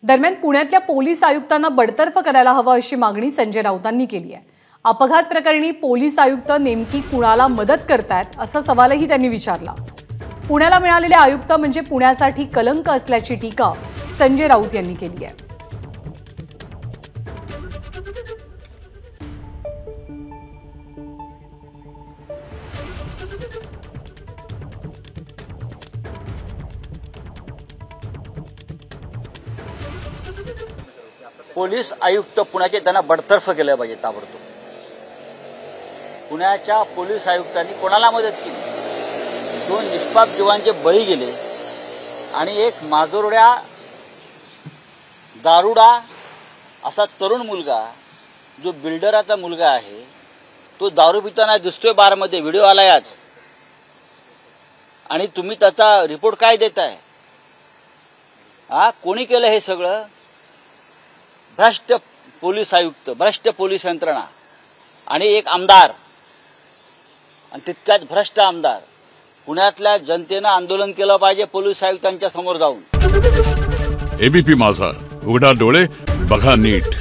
दरम्यान पुण्यातल्या पोलीस आयुक्तांना बडतर्फ करायला हवं अशी मागणी संजय राऊतांनी केली आहे। अपघात प्रकरणी पोलीस आयुक्त नेमकी कुणाला मदत करतायत असा सवालही त्यांनी विचारला। पुण्याला मिळालेले आयुक्त म्हणजे पुण्यासाठी कलंक असल्याची टीका संजय राऊत यांनी केली आहे। पोलीस आयुक्त पुण्याचे त्यांना बडतर्फ केलं पाहिजे ताबडतोब। पुण्याच्या पोलीस आयुक्तांनी कोणाला मदत केली? दोन निष्पाप जीवांचे बळी गेले आणि एक माजोरड्या दारुडा असा तरुण मुलगा जो बिल्डराचा मुलगा आहे तो दारू पिताना दिसतोय बारमध्ये, व्हिडिओ आलाय आज, आणि तुम्ही त्याचा रिपोर्ट काय देताय? कोणी केलं हे सगळं? भ्रष्ट पोलीस आयुक्त, भ्रष्ट पोलीस यंत्रणा आणि एक आमदार, आणि तितक्याच भ्रष्ट आमदार। पुण्यातल्या जनतेनं आंदोलन केलं पाहिजे पोलीस आयुक्तांच्या समोर जाऊन। एबीपी माझा, उघडा डोळे बघा नीट।